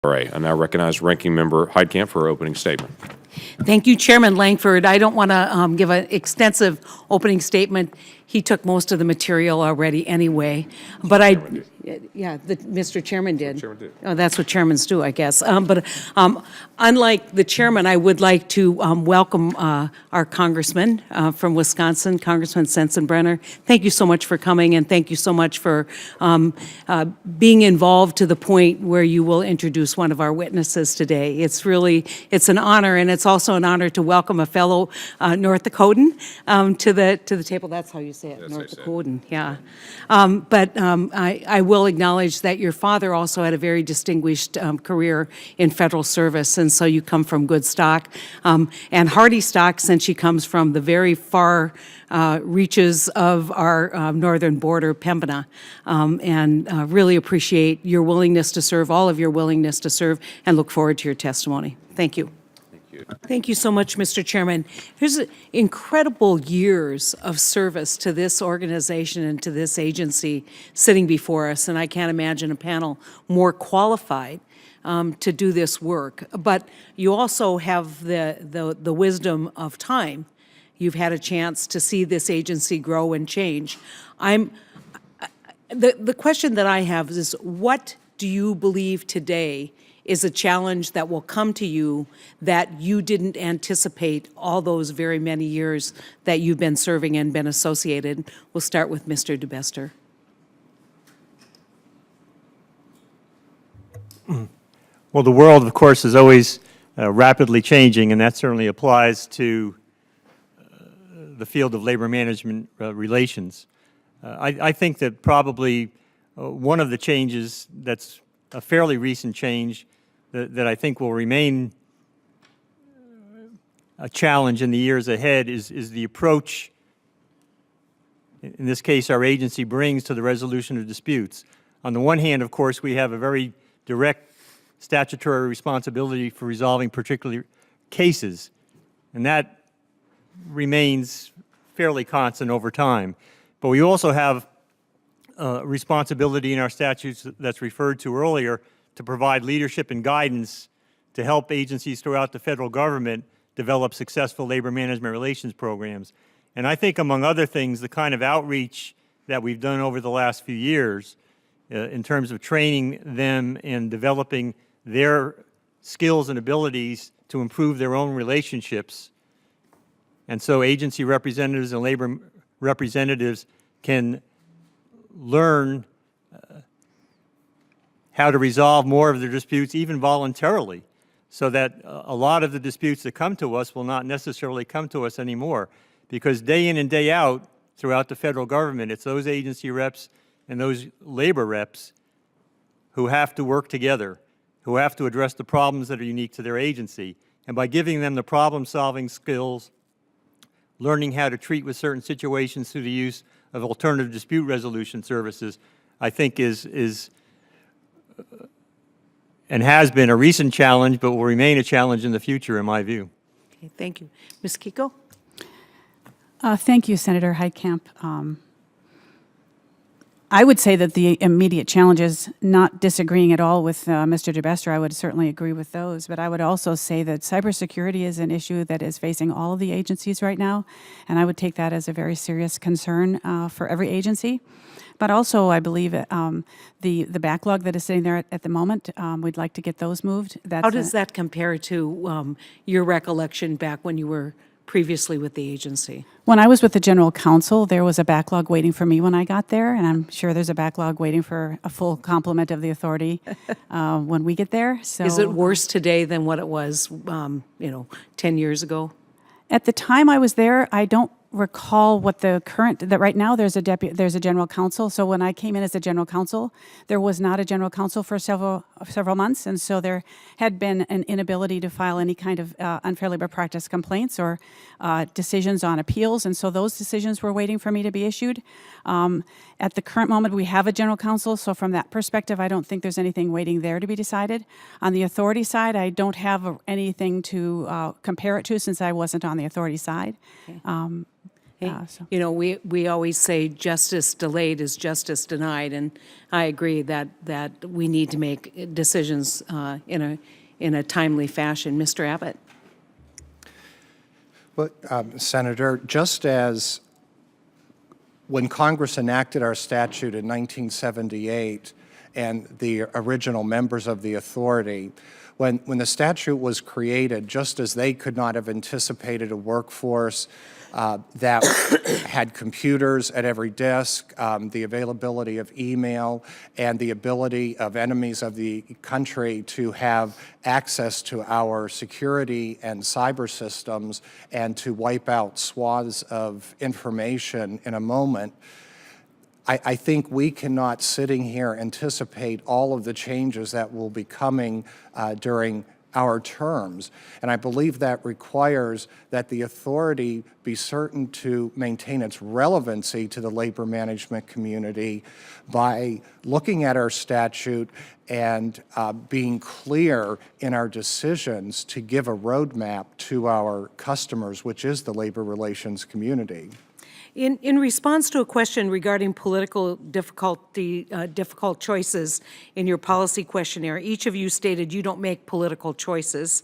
I now recognize Ranking Member Heitkamp for her opening statement. Thank you, Chairman Langford. I don't want to give an extensive opening statement. He took most of the material already anyway. But Mr. Chairman did. Oh, that's what chairmans do, I guess. But unlike the chairman, I would like to welcome our congressman from Wisconsin, Congressman Sensenbrenner. Thank you so much for coming, and thank you so much for being involved to the point where you will introduce one of our witnesses today. It's an honor, and it's also an honor to welcome a fellow North Dakotan to the table. That's how you say it, North Dakotan, yeah. But I will acknowledge that your father also had a very distinguished career in federal service, and so you come from good stock, and hearty stock, since she comes from the very far reaches of our northern border, Pembina, and really appreciate your willingness to serve, all of your willingness to serve, and look forward to your testimony. Thank you. Thank you so much, Mr. Chairman. There's incredible years of service to this organization and to this agency sitting before us, and I can't imagine a panel more qualified to do this work. But you also have the wisdom of time. You've had a chance to see this agency grow and change. The question that I have is, what do you believe today is a challenge that will come to you that you didn't anticipate all those very many years that you've been serving and been associated? We'll start with Mr. DeBester. Well, the world, of course, is always rapidly changing, and that certainly applies to the field of labor management relations. I think that probably one of the changes that's a fairly recent change that I think will remain a challenge in the years ahead is the approach, in this case, our agency brings to the resolution of disputes. On the one hand, of course, we have a very direct statutory responsibility for resolving particular cases, and that remains fairly constant over time. But we also have responsibility in our statutes that's referred to earlier to provide leadership and guidance to help agencies throughout the federal government develop successful labor management relations programs. And I think, among other things, the kind of outreach that we've done over the last few years in terms of training them and developing their skills and abilities to improve their own relationships. And so agency representatives and labor representatives can learn how to resolve more of their disputes, even voluntarily, so that a lot of the disputes that come to us will not necessarily come to us anymore. Because day in and day out throughout the federal government, it's those agency reps and those labor reps who have to work together, who have to address the problems that are unique to their agency. And by giving them the problem-solving skills, learning how to treat with certain situations through the use of alternative dispute resolution services, I think is and has been a recent challenge, but will remain a challenge in the future, in my view. Okay, thank you. Ms. Kiko? Thank you, Senator Heitkamp. I would say that the immediate challenges, not disagreeing at all with Mr. DeBester, I would certainly agree with those, but I would also say that cybersecurity is an issue that is facing all of the agencies right now, and I would take that as a very serious concern for every agency. But also, I believe the backlog that is sitting there at the moment, we'd like to get those moved. How does that compare to your recollection back when you were previously with the agency? When I was with the General Counsel, there was a backlog waiting for me when I got there, and I'm sure there's a backlog waiting for a full complement of the authority when we get there. So, is it worse today than what it was, 10 years ago? At the time I was there, I don't recall what the current, that right now there's a general counsel. So when I came in as a general counsel, there was not a general counsel for several months, and so there had been an inability to file any kind of unfair labor practice complaints or decisions on appeals, and so those decisions were waiting for me to be issued. At the current moment, we have a general counsel, so from that perspective, I don't think there's anything waiting there to be decided. On the authority side, I don't have anything to compare it to since I wasn't on the authority side. Okay. So. You know, we always say justice delayed is justice denied, and I agree that we need to make decisions in a timely fashion. Mr. Abbott? But, Senator, just as when Congress enacted our statute in 1978 and the original members of the authority, when the statute was created, just as they could not have anticipated a workforce that had computers at every desk, the availability of email, and the ability of enemies of the country to have access to our security and cyber systems and to wipe out swaths of information in a moment. I think we cannot, sitting here, anticipate all of the changes that will be coming during our terms. And I believe that requires that the authority be certain to maintain its relevancy to the labor management community by looking at our statute and being clear in our decisions to give a roadmap to our customers, which is the labor relations community. In response to a question regarding political difficult choices in your policy questionnaire, each of you stated you don't make political choices,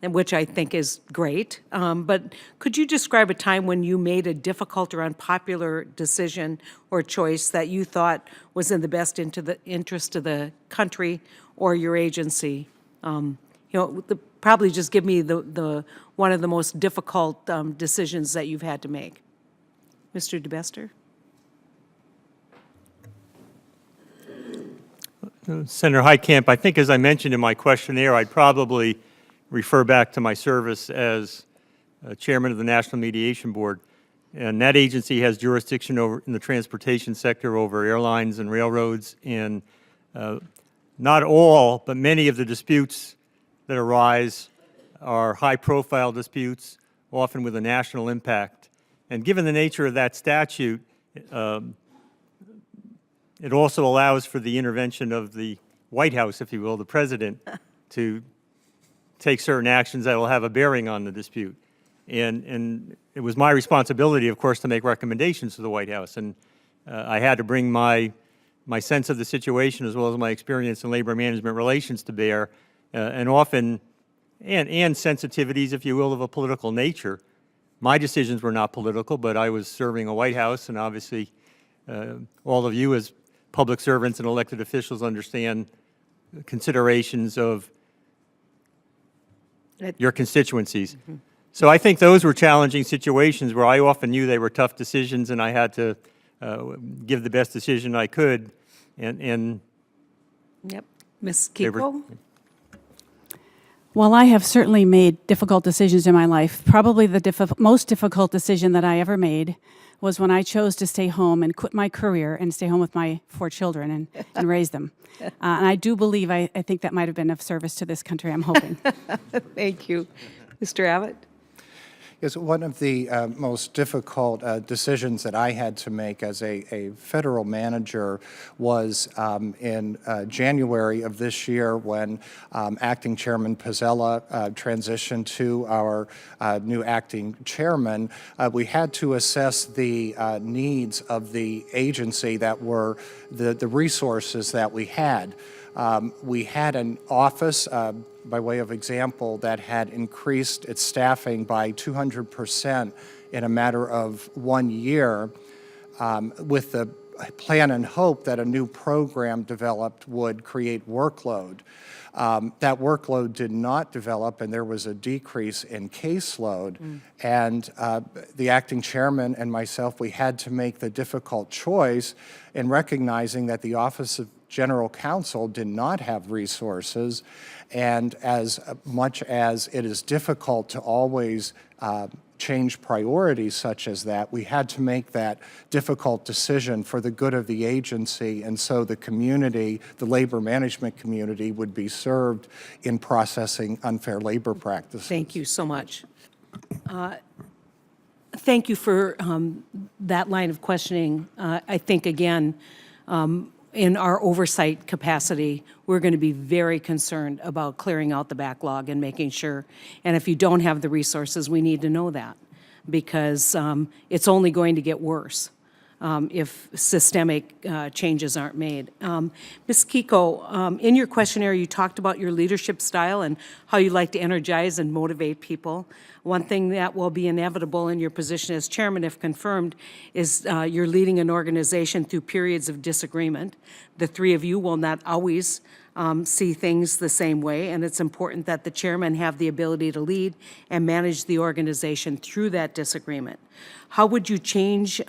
which I think is great. But could you describe a time when you made a difficult or unpopular decision or choice that you thought was in the best interest of the country or your agency? You know, probably just give me the one of the most difficult decisions that you've had to make. Mr. DeBester? Senator Heitkamp, I think as I mentioned in my questionnaire, I'd probably refer back to my service as chairman of the National Mediation Board. And that agency has jurisdiction over in the transportation sector over airlines and railroads. And not all, but many of the disputes that arise are high-profile disputes, often with a national impact. And given the nature of that statute, it also allows for the intervention of the White House, if you will, the president, to take certain actions that will have a bearing on the dispute. And it was my responsibility, of course, to make recommendations to the White House. And I had to bring my sense of the situation as well as my experience in labor management relations to bear, and often, and sensitivities, if you will, of a political nature. My decisions were not political, but I was serving a White House, and obviously all of you as public servants and elected officials understand considerations of your constituencies. Mm-hmm. So I think those were challenging situations where I often knew they were tough decisions, and I had to give the best decision I could. And Yep. Ms. Kiko? Well, I have certainly made difficult decisions in my life. Probably the most difficult decision that I ever made was when I chose to stay home and quit my career and stay home with my 4 children and raise them. And I do believe, I think that might have been of service to this country, I'm hoping. Thank you. Mr. Abbott? Yes, one of the most difficult decisions that I had to make as a federal manager was in January of this year when Acting Chairman Pizzella transitioned to our new acting chairman. We had to assess the needs of the agency that were the resources that we had. We had an office, by way of example, that had increased its staffing by 200% in a matter of 1 year, with the plan and hope that a new program developed would create workload. That workload did not develop, and there was a decrease in caseload. And the acting chairman and myself, we had to make the difficult choice in recognizing that the Office of General Counsel did not have resources, and as much as it is difficult to always change priorities such as that, we had to make that difficult decision for the good of the agency, and so the community, the labor management community, would be served in processing unfair labor practices. Thank you so much. Thank you for that line of questioning. I think, again, in our oversight capacity, we're going to be very concerned about clearing out the backlog and making sure, and if you don't have the resources, we need to know that. because it's only going to get worse if systemic changes aren't made. Ms. Kiko, in your questionnaire, you talked about your leadership style and how you like to energize and motivate people. One thing that will be inevitable in your position as chairman, if confirmed, is you're leading an organization through periods of disagreement. The three of you will not always see things the same way, and it's important that the chairman have the ability to lead and manage the organization through that disagreement. How would you change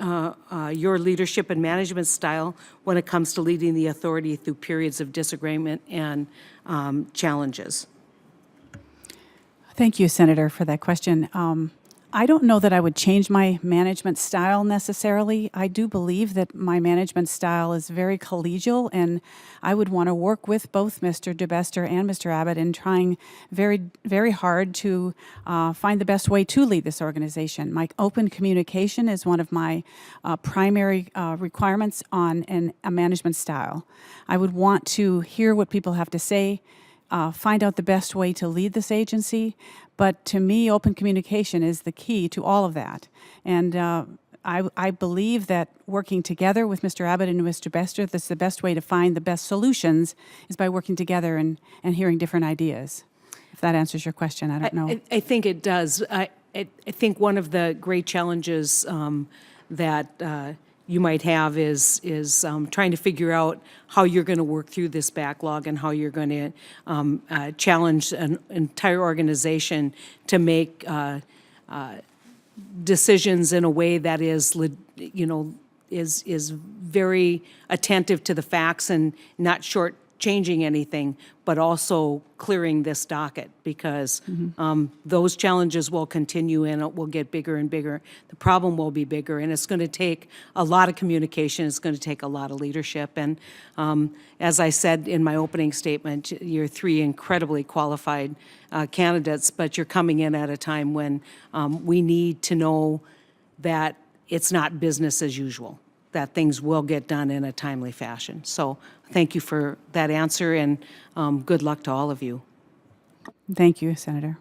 your leadership and management style when it comes to leading the authority through periods of disagreement and challenges? Thank you, Senator, for that question. I don't know that I would change my management style necessarily. I do believe that my management style is very collegial, and I would want to work with both Mr. DeBester and Mr. Abbott in trying very, very hard to find the best way to lead this organization. My open communication is one of my primary requirements on a management style. I would want to hear what people have to say, find out the best way to lead this agency. But to me, open communication is the key to all of that. And I believe that working together with Mr. Abbott and Mr. Bester, that's the best way to find the best solutions is by working together and hearing different ideas. If that answers your question, I don't know. I think it does. I think one of the great challenges that you might have is trying to figure out how you're going to work through this backlog and how you're going to challenge an entire organization to make decisions in a way that is, is very attentive to the facts and not shortchanging anything, but also clearing this docket, because those challenges will continue and it will get bigger and bigger. The problem will be bigger, and it's going to take a lot of communication. It's going to take a lot of leadership. And as I said in my opening statement, you're three incredibly qualified candidates, but you're coming in at a time when we need to know that it's not business as usual, that things will get done in a timely fashion. So thank you for that answer, and good luck to all of you. Thank you, Senator.